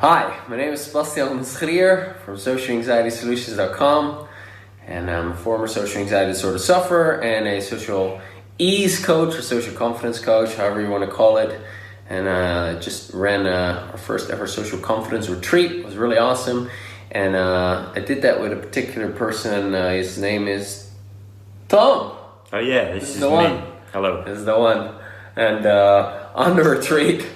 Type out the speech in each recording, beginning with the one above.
Hi, my name is Sebastian Schrier from socialanxietysolutions.com, and I'm a former social anxiety disorder sufferer and a social ease coach or social confidence coach, however you want to call it. And I just ran our first ever social confidence retreat. It was really awesome. And I did that with a particular person. His name is Tom. Oh yeah, this is the me. One. Hello. This is the one. And on the retreat,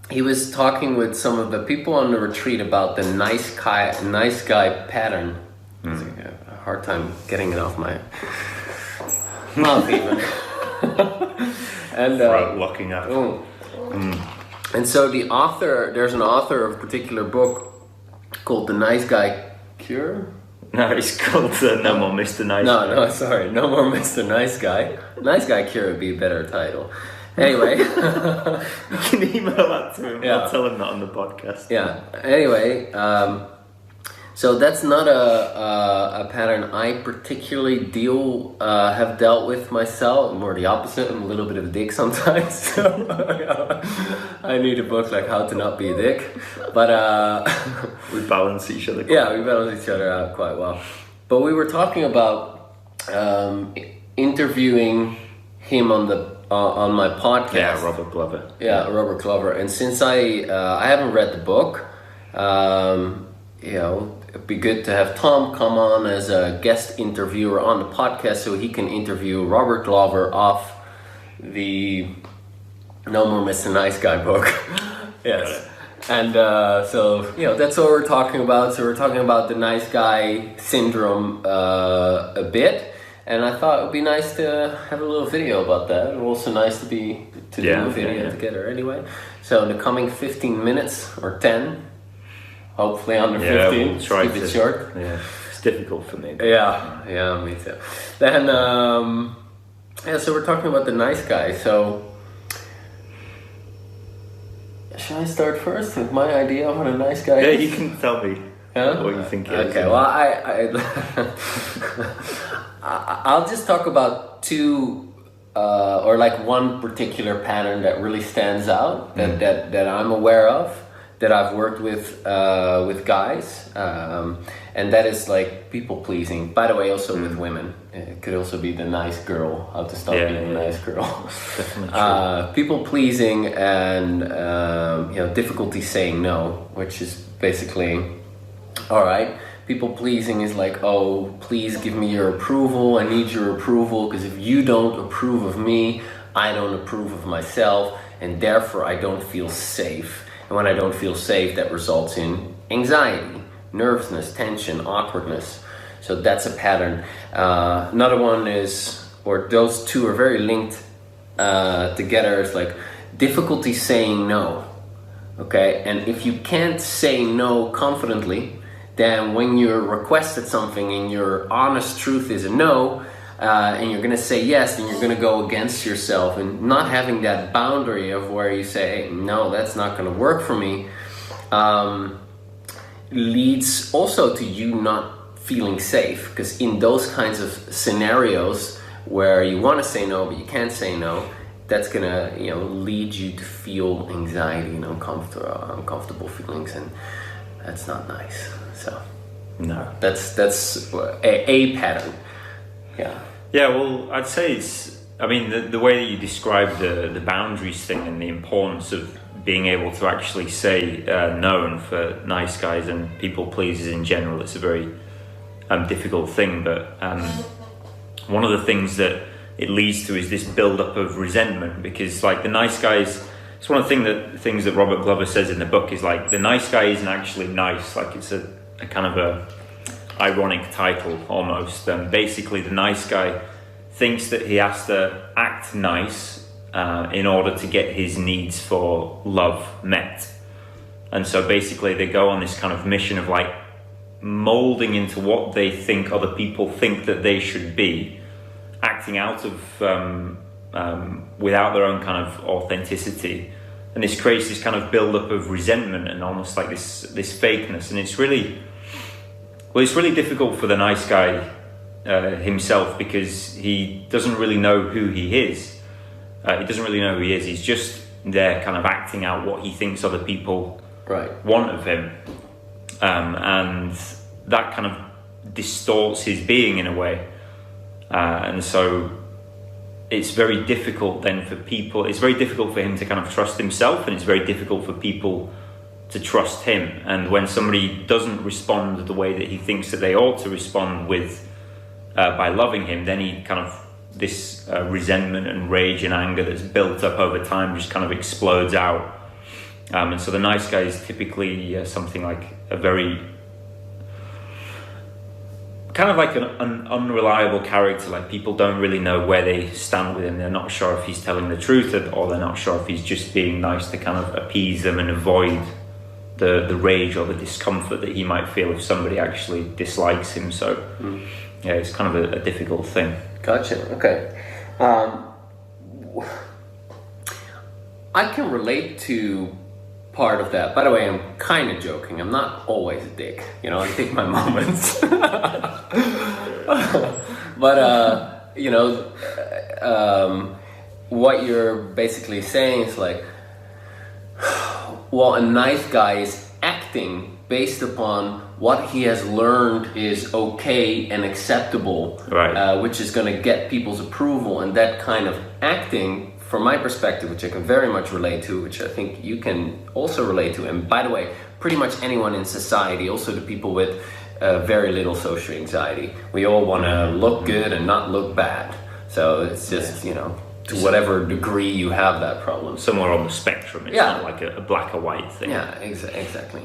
he was talking with some of the people on the retreat about the nice guy pattern. It's a hard time getting it off my mouth even. And Throat locking up. And so there's an author of a particular book called The Nice Guy Cure. No, it's called No More Mr. Nice Guy. No, sorry, No More Mr. Nice Guy. Nice Guy Cure would be a better title. Anyway. You can email that to him. Yeah. I'll tell him that on the podcast. Yeah. Anyway, so that's not a pattern I particularly have dealt with myself. More the opposite. I'm a little bit of a dick sometimes. So I need a book like How to Not Be a Dick. But we balance each other. Yeah, we balance each other out quite well. But we were talking about interviewing him on my podcast. Yeah, Robert Glover. Yeah, Robert Glover. And since I haven't read the book, it'd be good to have Tom come on as a guest interviewer on the podcast so he can interview Robert Glover off the No More Mr. Nice Guy book. Yes. And so that's what we're talking about. So we're talking about the nice guy syndrome a bit. And I thought it would be nice to have a little video about that. And also nice to do a video together anyway. So in the coming 15 minutes or 10, hopefully under 15, we'll try keep it short. Yeah, it's difficult for me. Yeah, me too. Then, so we're talking about the nice guy. So, should I start first with my idea of what a nice guy is? Yeah, you can tell me what you think it is. Okay, well, I'll just talk about two, or like one particular pattern that really stands out that I'm aware of, that I've worked with guys, and that is like people pleasing. By the way, also with women, it could also be the nice girl. How to stop being a nice girl. Definitely true. People pleasing and difficulty saying no, which is basically all right. People pleasing is like, oh, please give me your approval. I need your approval because if you don't approve of me, I don't approve of myself, and therefore I don't feel safe. And when I don't feel safe, that results in anxiety, nervousness, tension, awkwardness. So that's a pattern. Another one is, or those two are very linked together, is like difficulty saying no. Okay, and if you can't say no confidently, then when you're requested something and your honest truth is a no, and you're gonna say yes, and you're gonna go against yourself, and not having that boundary of where you say, hey, no, that's not gonna work for me, leads also to you not feeling safe. Because in those kinds of scenarios where you want to say no but you can't say no, that's gonna lead you to feel anxiety and uncomfortable feelings, and that's not nice. So no, that's a pattern. Yeah, well, I'd say it's, I mean, the way that you describe the boundaries thing and the importance of being able to actually say no, and for nice guys and people pleasers in general, it's a very difficult thing. But one of the things that it leads to is this build-up of resentment, because like the nice guys, it's one of the things that Robert Glover says in the book is like the nice guy isn't actually nice. Like it's a kind of a ironic title almost. Basically the nice guy thinks that he has to act nice in order to get his needs for love met. And so basically they go on this kind of mission of like molding into what they think other people think that they should be, acting out of without their own kind of authenticity. And this creates this kind of build-up of resentment and almost like this fakeness. And it's really difficult for the nice guy himself, because he doesn't really know who he is. He doesn't really know who he is. He's just there kind of acting out what he thinks other people want of him, and that kind of distorts his being in a way, and so it's very difficult then for people. It's very difficult for him to kind of trust himself, and it's very difficult for people to trust him. And when somebody doesn't respond the way that he thinks that they ought to respond with, by loving him, then he kind of, this resentment and rage and anger that's built up over time just kind of explodes out. And so the nice guy is typically something like a very kind of like an unreliable character. Like, people don't really know where they stand with him. They're not sure if he's telling the truth, or they're not sure if he's just being nice to kind of appease them and avoid the rage or the discomfort that he might feel if somebody actually dislikes him. So yeah, it's kind of a difficult thing. Gotcha. Okay. I can relate to part of that. By the way, I'm kind of joking. I'm not always a dick. You know, I take my moments. But, you know, what you're basically saying is like, well, a nice guy is acting based upon what he has learned is okay and acceptable, right. Which is going to get people's approval. And that kind of acting, from my perspective, which I can very much relate to, which I think you can also relate to, and by the way, pretty much anyone in society, also the people with very little social anxiety. We all want to look good and not look bad. So it's just, you know, to whatever degree you have that problem. Somewhere on the spectrum. It's not like a black or white thing. Yeah, exactly.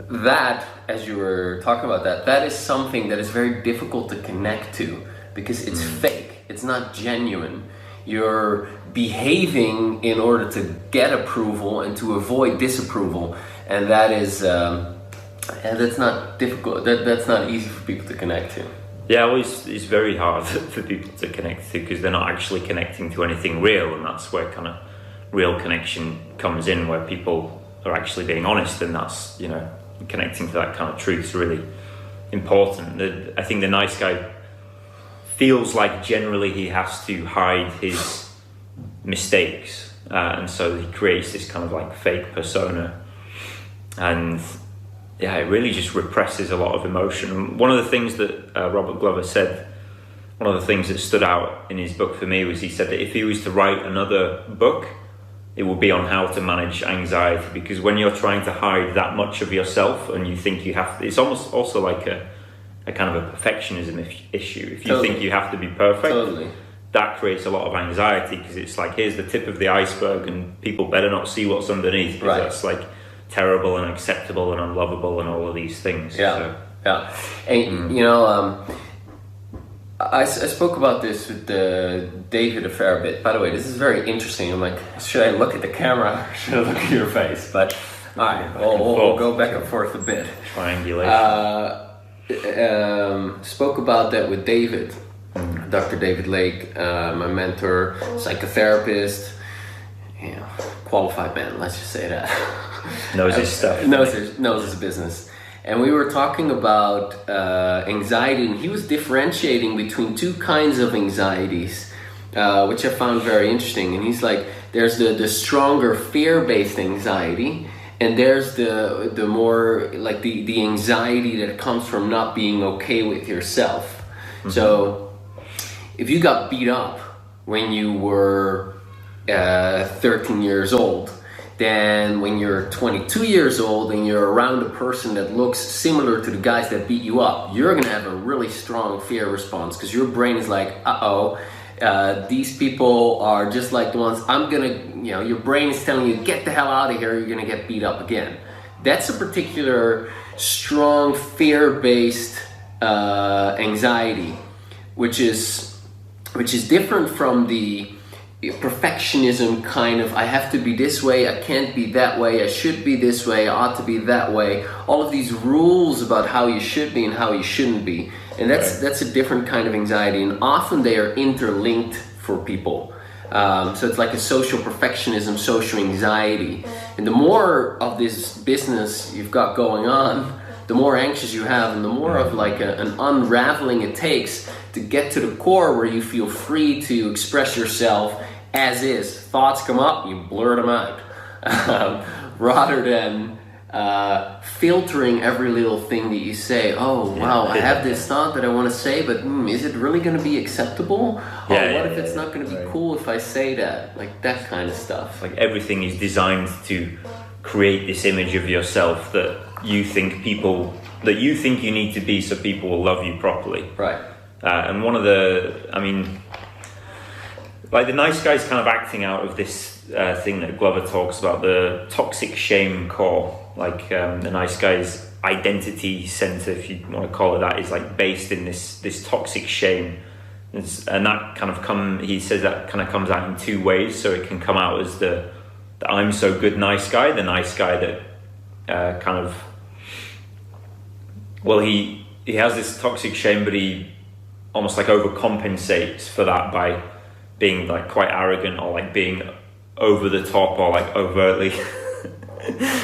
That, as you were talking about that is something that is very difficult to connect to, because it's fake. It's not genuine. You're behaving in order to get approval and to avoid disapproval, and that is, and that's not difficult. That's not easy for people to connect to. Yeah, well, it's very hard for people to connect to, because they're not actually connecting to anything real, and that's where kind of real connection comes in, where people are actually being honest, and that's, you know, connecting to that kind of truth is really important. I think the nice guy feels like generally he has to hide his mistakes, and so he creates this kind of like fake persona, and yeah, it really just represses a lot of emotion. One of the things that Robert Glover said, one of the things that stood out in his book for me, was he said that if he was to write another book, it would be on how to manage anxiety, because when you're trying to hide that much of yourself and you think you have to, it's almost also like a kind of a perfectionism issue. If you think you have to be perfect, that creates a lot of anxiety, because it's like, here's the tip of the iceberg and people better not see what's underneath, because that's like terrible and acceptable and unlovable and all of these things. And you know, I spoke about this with David a fair bit. By the way, this is very interesting. I'm like, should I look at the camera or should I look at your face? But all right, we'll go back and forth a bit. Triangulation. Spoke about that with David, Dr. David Lake, my mentor, psychotherapist, you know, qualified man, let's just say that. Knows his stuff. Knows his business. And we were talking about anxiety, and he was differentiating between two kinds of anxieties, which I found very interesting. And he's like, there's the stronger fear-based anxiety, and there's the more like the anxiety that comes from not being okay with yourself. So if you got beat up when you were 13 years old, then when you're 22 years old and you're around a person that looks similar to the guys that beat you up, you're gonna have a really strong fear response, because your brain is like, these people are just like the ones I'm gonna, you know, your brain is telling you, get the hell out of here, you're gonna get beat up again. That's a particular strong fear-based anxiety, which is different from the perfectionism kind of, I have to be this way, I can't be that way, I should be this way, I ought to be that way. All of these rules about how you should be and how you shouldn't be. And that's a different kind of anxiety, and often they are interlinked for people. So it's like a social perfectionism, social anxiety. And the more of this business you've got going on, the more anxious you have, and the more of like an unraveling it takes to get to the core where you feel free to express yourself as is. Thoughts come up, you blurt them out. Rather than filtering every little thing that you say. Oh, wow, I have this thought that I want to say, but is it really going to be acceptable? What if it's not going to be cool if I say that? Like that kind of stuff. Like everything is designed to create this image of yourself that you think you need to be so people will love you properly. Right. And one of the, I mean, like the nice guy's kind of acting out of this thing that Glover talks about, the toxic shame core. Like the nice guy's identity center, if you want to call it that, is like based in this toxic shame. And that kind of he says that kind of comes out in two ways. So it can come out as the I'm so good nice guy, the nice guy that kind of, well, he has this toxic shame, but he almost like overcompensates for that by being like quite arrogant or like being over the top or like overtly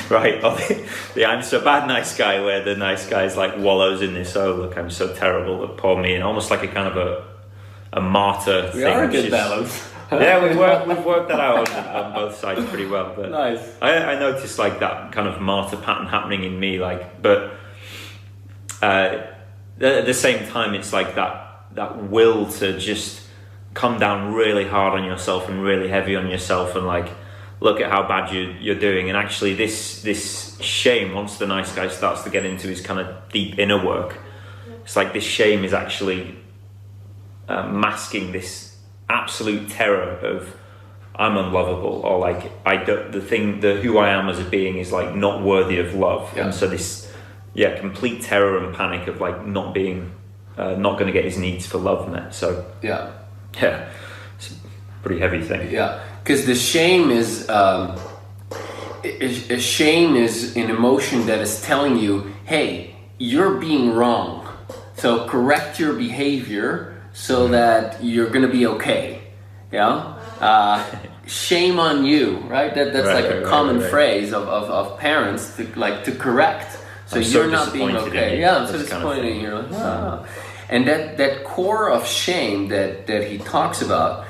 right, or the I'm so bad nice guy, where the nice guy's like wallows in this, oh look, I'm so terrible, look, poor me, and almost like a kind of a martyr thing. We are a good balance. Yeah, we've worked that out on both sides pretty well. But nice. I noticed like that kind of martyr pattern happening in me, like, but at the same time, it's like that will to just come down really hard on yourself and really heavy on yourself, and like look at how bad you're doing. And actually, this shame, once the nice guy starts to get into his kind of deep inner work, it's like this shame is actually masking this absolute terror of I'm unlovable, or like who I am as a being is like not worthy of love. And so this complete terror and panic of like not being not going to get his needs for love met. So it's a pretty heavy thing. Because the shame is a shame is an emotion that is telling you, hey, you're being wrong, so correct your behavior so that you're gonna be okay. Shame on you, right? That's like a common phrase of parents to correct. So you're not being okay. I'm so disappointed in you. You're like, oh. And that core of shame that he talks about,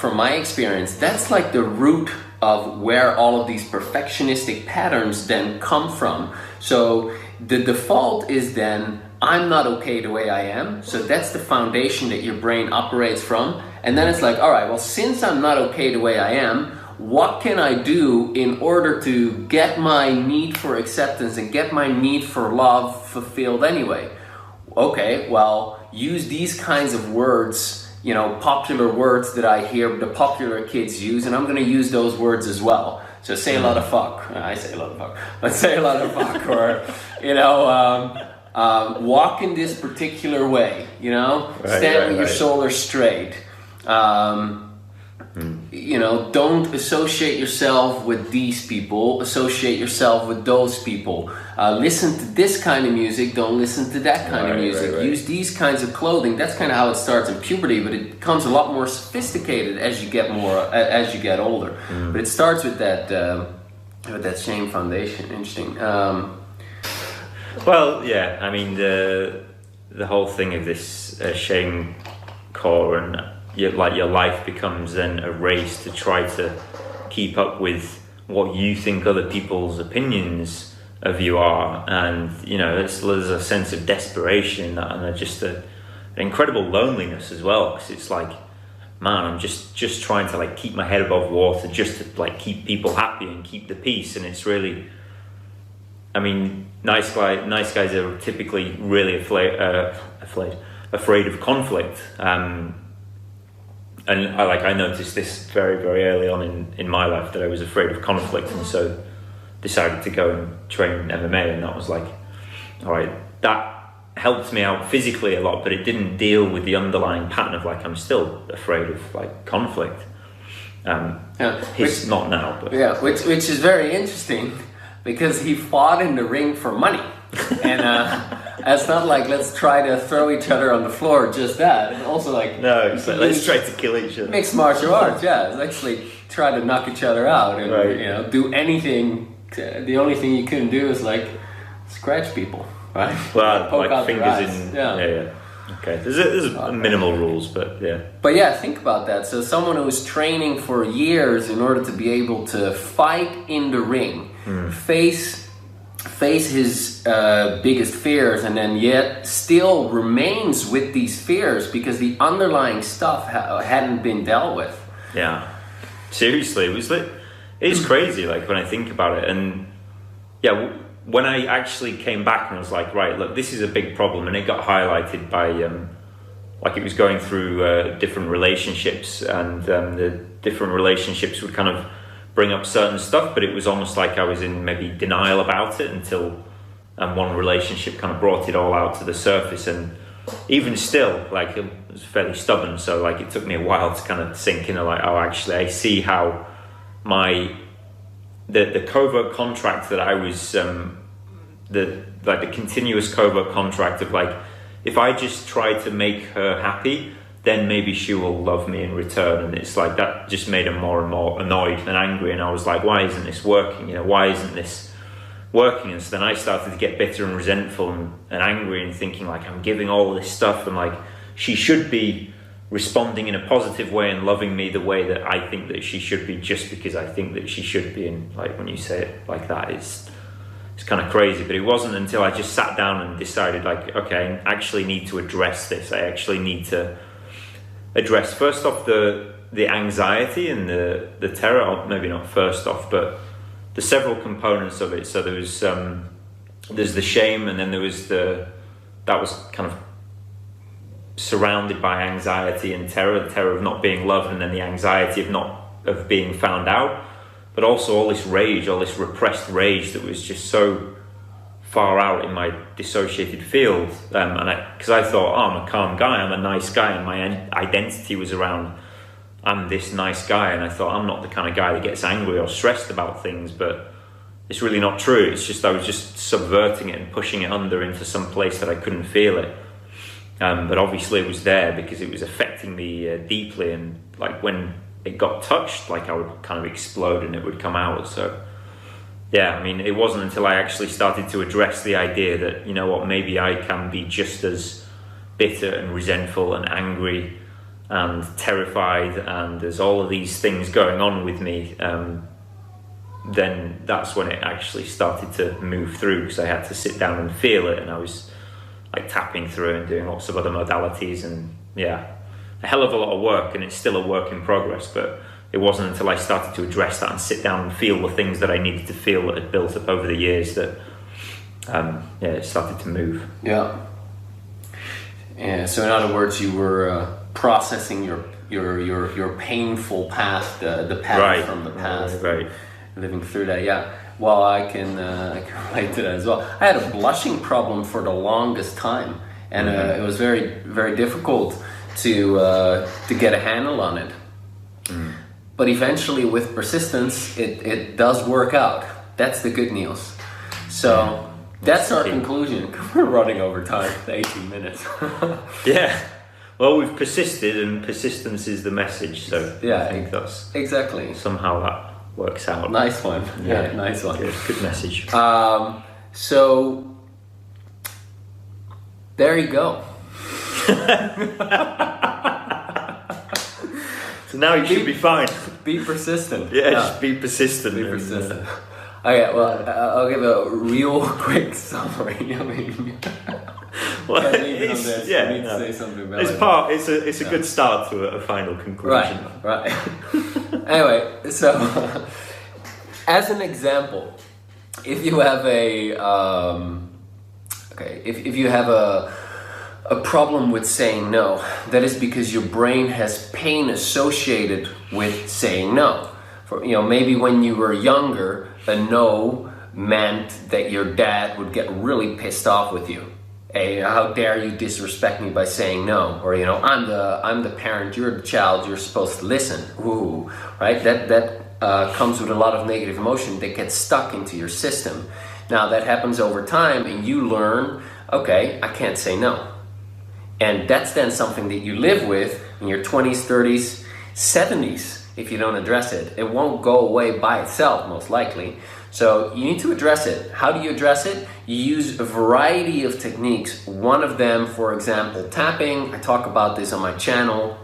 from my experience, that's like the root of where all of these perfectionistic patterns then come from. So the default is then, I'm not okay the way I am. So that's the foundation that your brain operates from. And then it's like, all right, well, since I'm not okay the way I am, what can I do in order to get my need for acceptance and get my need for love fulfilled anyway? Okay, well, use these kinds of words, popular words that I hear the popular kids use, and I'm going to use those words as well. So say a lot of fuck. I say a lot of fuck. But say a lot of fuck. Or, walk in this particular way, stand with your shoulders straight. Don't associate yourself with these people, associate yourself with those people. Listen to this kind of music, don't listen to that kind of music. Use these kinds of clothing. That's kind of how it starts in puberty, but it becomes a lot more sophisticated as you get older. But it starts with that shame foundation. Interesting. Well, yeah, I mean the whole thing of this shame core, and your life becomes then a race to try to keep up with what you think other people's opinions of you are, and there's a sense of desperation in that, and just an incredible loneliness as well, because it's like, man, I'm just trying to like keep my head above water, just to like keep people happy and keep the peace. And it's really, I mean, nice guys are typically really afraid of conflict. And I noticed this very, very early on in my life, that I was afraid of conflict, and so decided to go and train MMA, and that was like, all right, that helped me out physically a lot, but it didn't deal with the underlying pattern of like, I'm still afraid of like conflict. He's not now, but which is very interesting, because he fought in the ring for money, and it's not like let's try to throw each other on the floor, just that. And also like, no, so let's try to kill each other. Mixed martial arts, it's actually try to knock each other out, and do anything. The only thing you couldn't do is like scratch people, right? Well, like fingers in. Okay, there's minimal rules, but yeah. But yeah, think about that. So someone who is training for years in order to be able to fight in the ring, face his biggest fears, and then yet still remains with these fears because the underlying stuff hadn't been dealt with. Yeah, seriously, it's crazy. Like when I think about it, and yeah. When I actually came back and was like, right, look, this is a big problem, and it got highlighted by, like it was going through different relationships, and the different relationships would kind of bring up certain stuff, but it was almost like I was in maybe denial about it until one relationship kind of brought it all out to the surface. And even still, like it was fairly stubborn, so like it took me a while to kind of sink in, like, oh, actually, I see how the covert contract that I was the continuous covert contract of like, if I just try to make her happy, then maybe she will love me in return. And it's like that just made her more and more annoyed and angry, and I was like, why isn't this working? Why isn't this working? And so then I started to get bitter and resentful and angry and thinking like, I'm giving all this stuff, and like she should be responding in a positive way and loving me the way that I think that she should be, just because I think that she should be. And like when you say it like that, it's kind of crazy. But it wasn't until I just sat down and decided like, okay, I actually need to address this. I actually need to address first off the anxiety and the terror, or maybe not first off, but the several components of it. So there's the shame, and then there was that was kind of surrounded by anxiety and terror, the terror of not being loved, and then the anxiety of being found out, but also all this rage, all this repressed rage that was just so far out in my dissociated field. Because I thought, oh, I'm a calm guy, I'm a nice guy, and my identity was around, I'm this nice guy, and I thought I'm not the kind of guy that gets angry or stressed about things, but it's really not true. It's just I was just subverting it and pushing it under into some place that I couldn't feel it. But obviously it was there because it was affecting me deeply, and like when it got touched, like I would kind of explode and it would come out. So yeah, I mean, it wasn't until I actually started to address the idea that, you know what, maybe I can be just as bitter and resentful and angry and terrified, and there's all of these things going on with me, then that's when it actually started to move through, because I had to sit down and feel it, and I was like tapping through and doing lots of other modalities, and yeah, a hell of a lot of work, and it's still a work in progress. But it wasn't until I started to address that and sit down and feel the things that I needed to feel that had built up over the years that it started to move. Yeah. So in other words, you were processing your painful past, the past right. from the past, right. Living through that. Yeah. Well, I can relate to that as well. I had a blushing problem for the longest time, and it was very, very difficult to get a handle on it. But eventually, with persistence, it does work out. That's the good news. So that's our conclusion. We're running over time, 18 minutes. Yeah. Well, we've persisted, and persistence is the message. So yeah, I think that's exactly somehow that works out. Nice one. Yeah, nice one. Good message. So there you go. So now you should be fine. Be persistent. Yeah, just be persistent. Be persistent. Okay, well, I'll give a real quick summary. I mean, well, say something about it's a good start to a final conclusion. Right. Anyway, so as an example, if you have if you have a problem with saying no, that is because your brain has pain associated with saying no. Maybe when you were younger, a no meant that your dad would get really pissed off with you. Hey, how dare you disrespect me by saying no? Or I'm the parent, you're the child, you're supposed to listen. Ooh, right? That comes with a lot of negative emotion that gets stuck into your system. Now that happens over time, and you learn, okay, I can't say no. And that's then something that you live with in your 20s, 30s, 70s. if you don't address it. It won't go away by itself, most likely. So you need to address it. How do you address it? You use a variety of techniques. One of them, for example, tapping. I talk about this on my channel.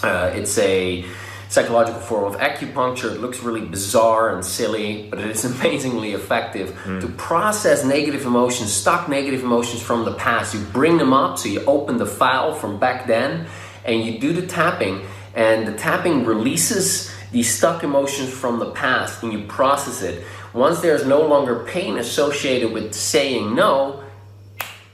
It's a psychological form of acupuncture. It looks really bizarre and silly, but it is amazingly effective to process negative emotions, stuck negative emotions from the past. You bring them up, so you open the file from back then, and you do the tapping, and the tapping releases these stuck emotions from the past, and you process it. Once there's no longer pain associated with saying no,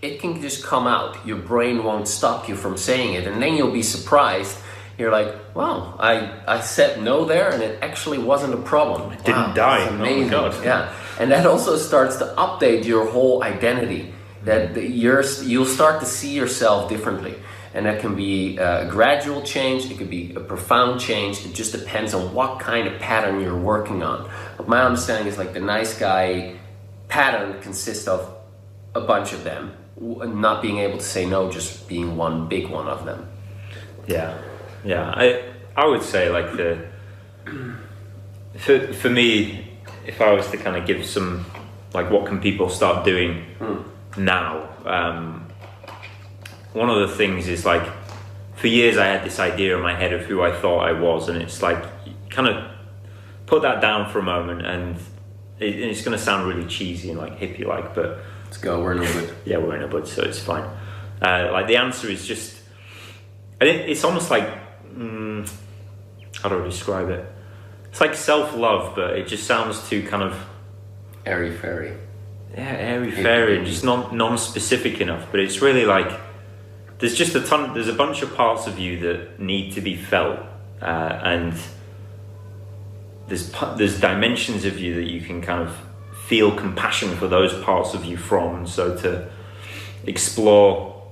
it can just come out. Your brain won't stop you from saying it, and then you'll be surprised. You're like, wow, I said no there, and it actually wasn't a problem. It didn't die. That's amazing. Oh my God. Yeah, and that also starts to update your whole identity. That you'll start to see yourself differently. And that can be a gradual change, it could be a profound change. It just depends on what kind of pattern you're working on. But my understanding is like the nice guy pattern consists of a bunch of them. Not being able to say no, just being one big one of them. Yeah. I would say like for me, if I was to kind of give some, like what can people start doing now? One of the things is like, for years I had this idea in my head of who I thought I was, and it's like, kind of put that down for a moment, and it's going to sound really cheesy and like hippie-like, but... Let's go, we're in a bud. Yeah, we're in a bud, so it's fine. Like the answer is just, I think it's almost like, how do I describe it? It's like self-love, but it just sounds too kind of... Airy-fairy. Yeah, airy-fairy, and just non-specific enough, but it's really like... There's a bunch of parts of you that need to be felt, and there's dimensions of you that you can kind of feel compassion for those parts of you from, and so to explore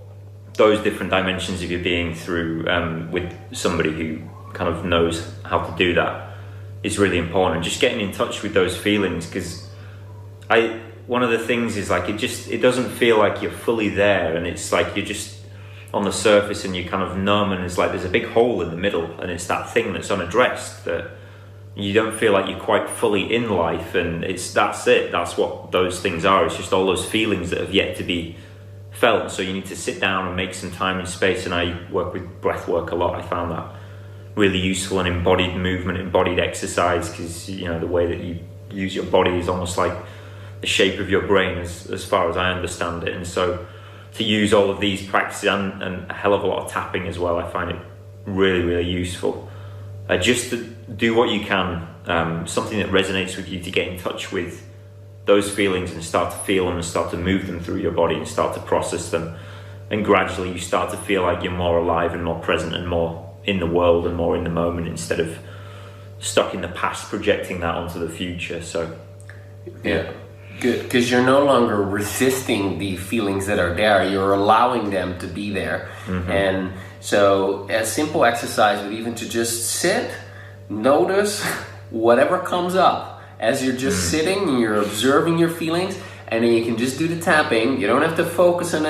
those different dimensions of your being through with somebody who kind of knows how to do that is really important. Just getting in touch with those feelings, because one of the things is like it doesn't feel like you're fully there, and it's like you're just on the surface and you're kind of numb, and it's like there's a big hole in the middle, and it's that thing that's unaddressed that you don't feel like you're quite fully in life, and that's what those things are. It's just all those feelings that have yet to be felt. So you need to sit down and make some time and space, and I work with breath work a lot. I found that really useful, and embodied movement, embodied exercise, because the way that you use your body is almost like the shape of your brain, as far as I understand it. And so to use all of these practices and a hell of a lot of tapping as well, I find it really, really useful. Just to do what you can, something that resonates with you, to get in touch with those feelings and start to feel them and start to move them through your body and start to process them. And gradually you start to feel like you're more alive and more present and more in the world and more in the moment, instead of stuck in the past, projecting that onto the future. So yeah. Good, because you're no longer resisting the feelings that are there. You're allowing them to be there. And so a simple exercise would even to just sit, notice whatever comes up as you're just sitting and you're observing your feelings, and then you can just do the tapping. You don't have to focus on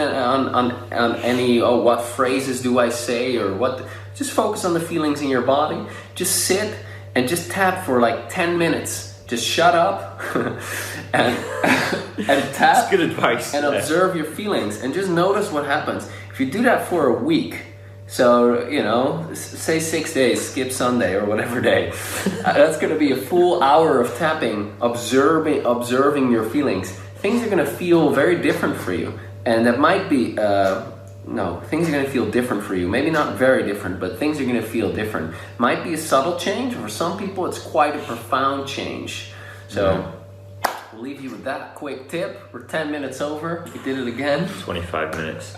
any, what phrases do I say or what. Just focus on the feelings in your body. Just sit and just tap for like 10 minutes. Just shut up and tap. That's good advice. And observe your feelings and just notice what happens. If you do that for a week, so say 6 days, skip Sunday or whatever day, that's going to be a full hour of tapping, observing your feelings. Things are going to feel very different for you, and that might be things are going to feel different for you. Maybe not very different, but things are going to feel different. Might be a subtle change. For some people, it's quite a profound change. So we'll leave you with that quick tip. We're 10 minutes over. We did it again. 25 minutes.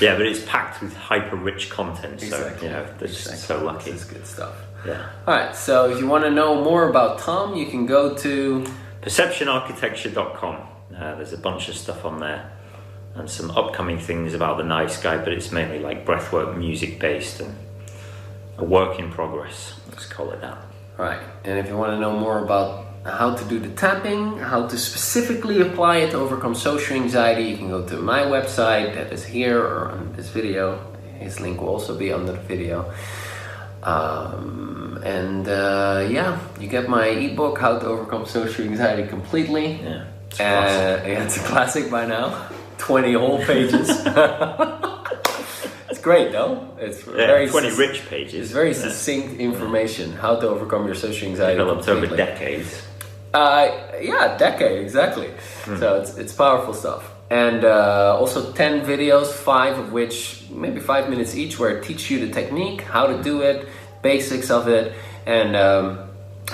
Yeah, but it's packed with hyper-rich content. Exactly. So, they're just so lucky. This is good stuff. Yeah. All right, so if you want to know more about Tom, you can go to perceptionarchitecture.com. There's a bunch of stuff on there, and some upcoming things about the nice guy, but it's mainly like breathwork, music based, and a work in progress. Let's call it that. Right. And if you want to know more about how to do the tapping, how to specifically apply it to overcome social anxiety, you can go to my website that is here or on this video. His link will also be under the video. Yeah, you get my ebook, How to Overcome Social Anxiety Completely. Yeah, it's a classic. Yeah, it's a classic by now. 20 whole pages. It's great, though. It's very 20 rich pages. It's very succinct information. How to overcome your social anxiety. Developed over decades. Yeah, decade, exactly. So it's powerful stuff. And also 10 videos, 5 of which, maybe 5 minutes each, where I teach you the technique, how to do it, basics of it. And I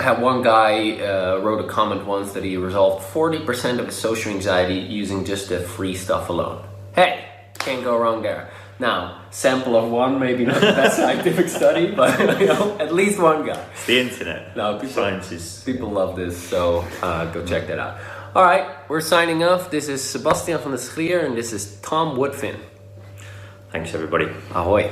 had one guy wrote a comment once that he resolved 40% of his social anxiety using just the free stuff alone. Hey, can't go wrong there. Now, sample of one, maybe not the best scientific study, but at least one guy. It's the internet. No, Science people love this, so go check that out. All right, we're signing off. This is Sebastian van der Schlier, and this is Tom Woodfin. Thanks, everybody. Ahoy.